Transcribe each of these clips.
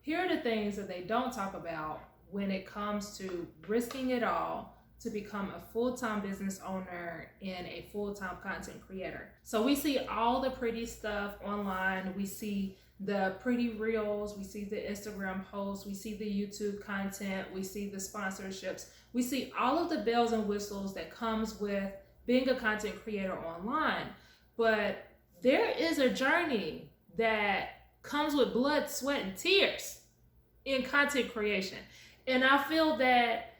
here are the things that they don't talk about when it comes to risking it all to become a full-time business owner and a full-time content creator. So we see all the pretty stuff online. We see the pretty reels, we see the Instagram posts, we see the YouTube content, we see the sponsorships, we see all of the bells and whistles that comes with being a content creator online. But there is a journey that comes with blood, sweat, and tears in content creation. And I feel that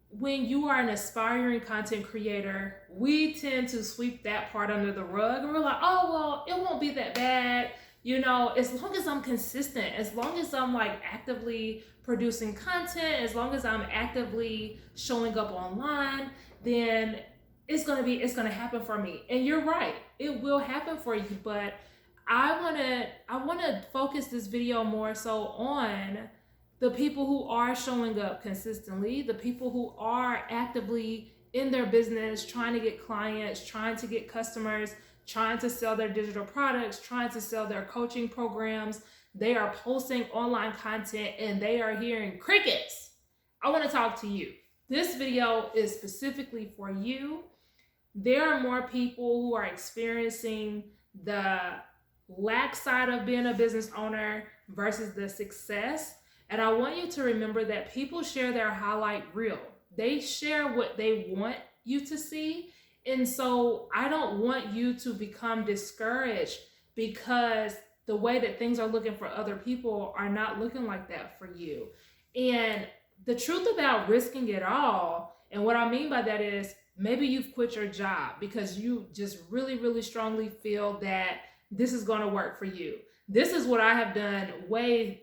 when you are an aspiring content creator, we tend to sweep that part under the rug and we're like, oh, well, it won't be that bad. You know, as long as I'm consistent, as long as I'm like actively producing content, as long as I'm actively showing up online, then it's gonna happen for me. And you're right, it will happen for you. But I wanna focus this video more so on the people who are showing up consistently, the people who are actively in their business, trying to get clients, trying to get customers, trying to sell their digital products, trying to sell their coaching programs. They are posting online content and they are hearing crickets. I want to talk to you. This video is specifically for you. There are more people who are experiencing the lack side of being a business owner versus the success. And I want you to remember that people share their highlight reel. They share what they want you to see. And so I don't want you to become discouraged because the way that things are looking for other people are not looking like that for you. And the truth about risking it all, and what I mean by that is maybe you've quit your job because you just really, really strongly feel that this is going to work for you. This is what I have done way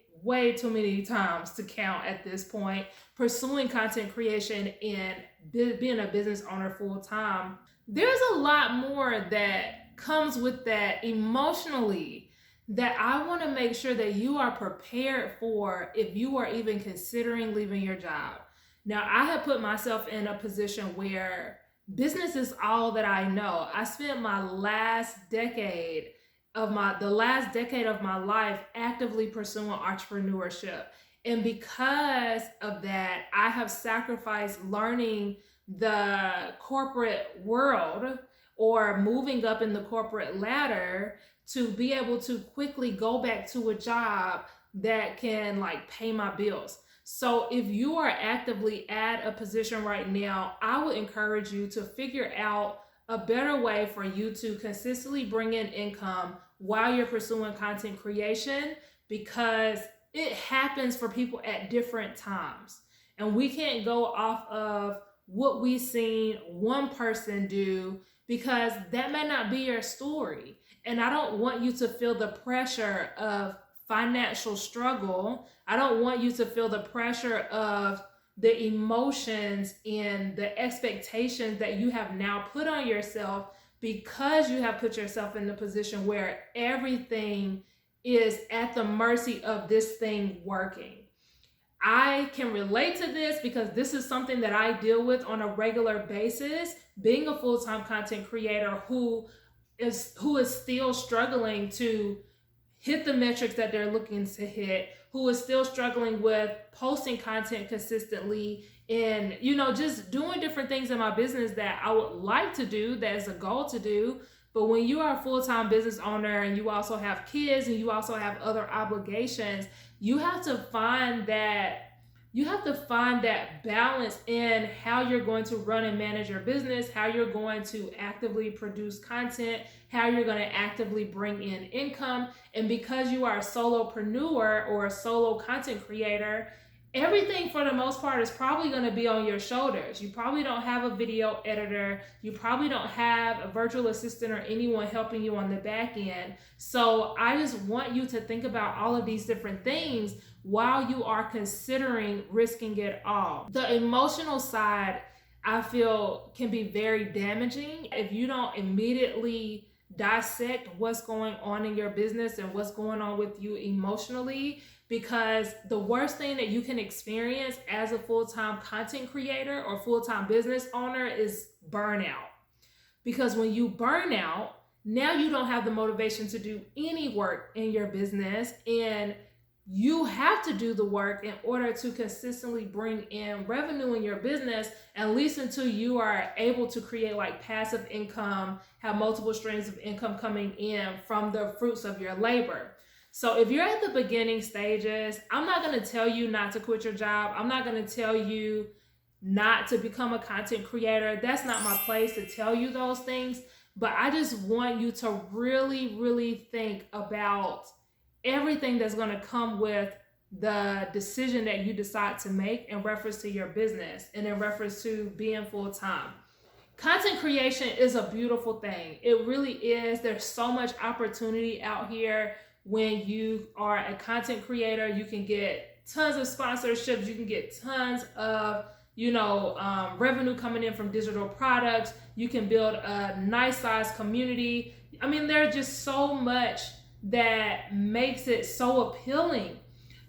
too many times to count at this point, pursuing content creation and being a business owner full time. There's a lot more that comes with that emotionally that I want to make sure that you are prepared for if you are even considering leaving your job. Now, I have put myself in a position where business is all that I know. I spent the last decade of my life actively pursuing entrepreneurship. And because of that, I have sacrificed learning the corporate world or moving up in the corporate ladder to be able to quickly go back to a job that can like pay my bills. So if you are actively at a position right now, I would encourage you to figure out a better way for you to consistently bring in income while you're pursuing content creation, because it happens for people at different times. And we can't go off of what we've seen one person do because that may not be your story. And I don't want you to feel the pressure of financial struggle. I don't want you to feel the pressure of the emotions and the expectations that you have now put on yourself because you have put yourself in the position where everything is at the mercy of this thing working. I can relate to this because this is something that I deal with on a regular basis, being a full-time content creator who is still struggling to hit the metrics that they're looking to hit, who is still struggling with posting content consistently and, just doing different things in my business that I would like to do, that is a goal to do. But when you are a full-time business owner and you also have kids and you also have other obligations, you have to find that balance in how you're going to run and manage your business, how you're going to actively produce content, how you're going to actively bring in income. And because you are a solopreneur or a solo content creator, everything for the most part is probably going to be on your shoulders. You probably don't have a video editor. You probably don't have a virtual assistant or anyone helping you on the back end. So I just want you to think about all of these different things while you are considering risking it all. The emotional side, I feel, can be very damaging if you don't immediately dissect what's going on in your business and what's going on with you emotionally. Because the worst thing that you can experience as a full-time content creator or full-time business owner is burnout. Because when you burn out, now you don't have the motivation to do any work in your business. And you have to do the work in order to consistently bring in revenue in your business, at least until you are able to create like passive income, have multiple streams of income coming in from the fruits of your labor. So if you're at the beginning stages, I'm not going to tell you not to quit your job. I'm not going to tell you not to become a content creator. That's not my place to tell you those things. But I just want you to really, really think about everything that's going to come with the decision that you decide to make in reference to your business and in reference to being full-time. Content creation is a beautiful thing. It really is. There's so much opportunity out here. When you are a content creator, you can get tons of sponsorships. You can get tons of revenue coming in from digital products. You can build a nice sized community. I mean, there's just so much that makes it so appealing.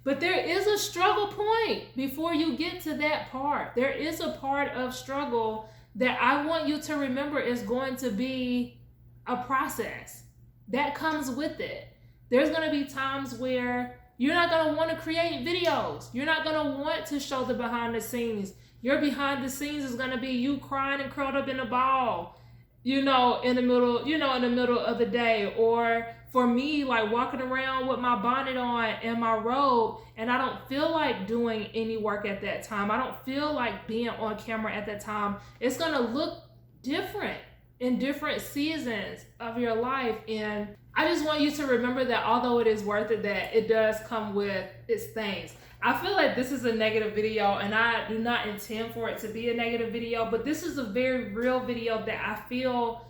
But there is a struggle point before you get to that part. There is a part of struggle that I want you to remember is going to be a process that comes with it. There's going to be times where you're not going to want to create videos. You're not going to want to show the behind the scenes. Your behind the scenes is going to be you crying and curled up in a ball, in the middle of the day. Or for me, like walking around with my bonnet on and my robe, and I don't feel like doing any work at that time. I don't feel like being on camera at that time. It's going to look different in different seasons of your life. And I just want you to remember that although it is worth it, that it does come with its things. I feel like this is a negative video, and I do not intend for it to be a negative video, but this is a very real video that I feel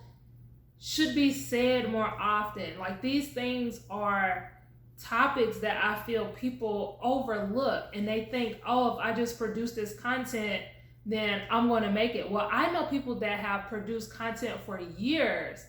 should be said more often. Like, these things are topics that I feel people overlook, and they think, oh, if I just produce this content, then I'm going to make it. Well, I know people that have produced content for years,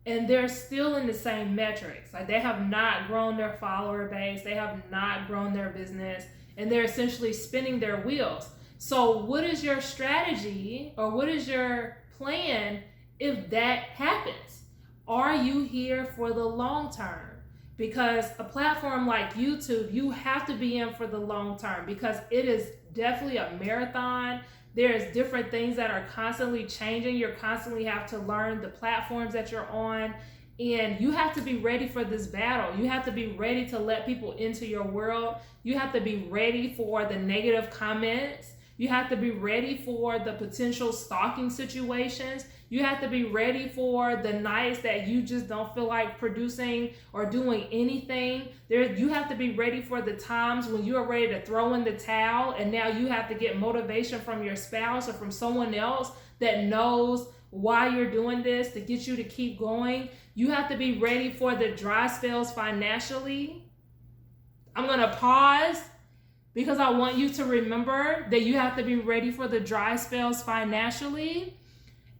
and they're still in the same metrics. Like, they have not grown their follower base, they have not grown their business, and they're essentially spinning their wheels. So what is your strategy, or what is your plan if that happens? Are you here for the long term? Because a platform like YouTube, you have to be in for the long term, because it is definitely a marathon. There's different things that are constantly changing. You constantly have to learn the platforms that you're on, and you have to be ready for this battle. You have to be ready to let people into your world. You have to be ready for the negative comments. You have to be ready for the potential stalking situations. You have to be ready for the nights that you just don't feel like producing or doing anything. You have to be ready for the times when you are ready to throw in the towel, and now you have to get motivation from your spouse or from someone else that knows why you're doing this to get you to keep going. You have to be ready for the dry spells financially. I'm going to pause because I want you to remember that you have to be ready for the dry spells financially.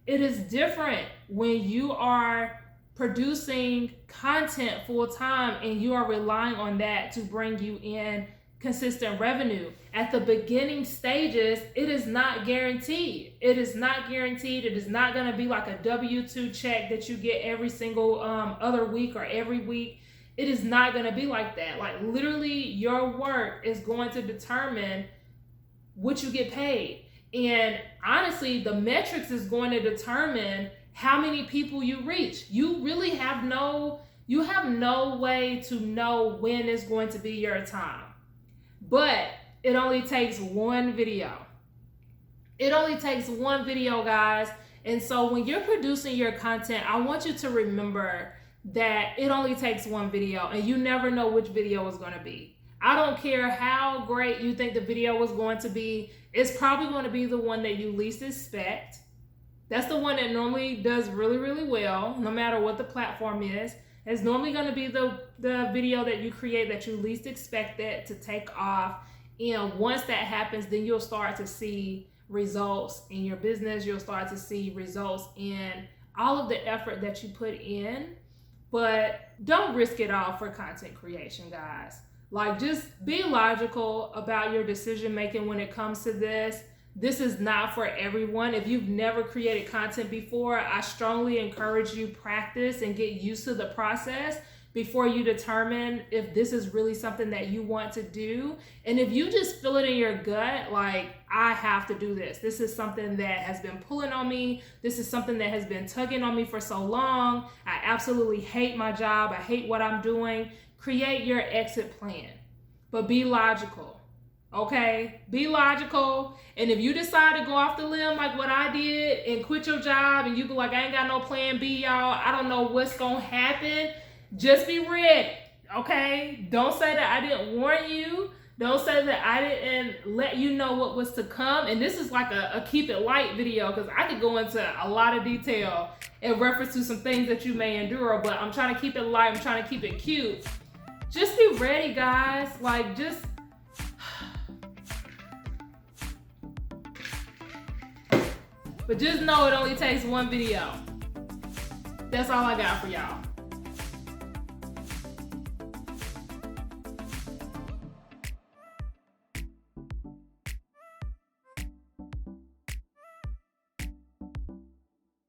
It is different when you are producing content full time and you are relying on that to bring you in consistent revenue. At the beginning stages, it is not guaranteed. It is not guaranteed. It is not going to be like a W-2 check that you get every single other week or every week. It is not going to be like that. Like, literally, your work is going to determine what you get paid. And honestly, the metrics is going to determine how many people you reach. You really have no way to know when it's going to be your time. But it only takes one video. It only takes one video, guys. And so when you're producing your content, I want you to remember that it only takes one video, and you never know which video is going to be. I don't care how great you think the video was going to be. It's probably going to be the one that you least expect. That's the one that normally does really, really well, no matter what the platform is. It's normally going to be the video that you create that you least expect it to take off. And once that happens, then you'll start to see results in your business. You'll start to see results in all of the effort that you put in. But don't risk it all for content creation, guys. Like, just be logical about your decision making when it comes to this. This is not for everyone. If you've never created content before, I strongly encourage you practice and get used to the process, before you determine if this is really something that you want to do. And if you just feel it in your gut, like, I have to do this. This is something that has been pulling on me. This is something that has been tugging on me for so long. I absolutely hate my job. I hate what I'm doing. Create your exit plan, but be logical. Okay, be logical. And if you decide to go off the limb like what I did and quit your job and you be like, I ain't got no plan B, y'all, I don't know what's gonna happen, just be ready. Okay, don't say that I didn't warn you. Don't say that I didn't let you know what was to come. And this is like a keep it light video, because I could go into a lot of detail in reference to some things that you may endure, but I'm trying to keep it light. I'm trying to keep it cute. Just be ready, guys. Like, but just know it only takes one video. That's all I got for y'all.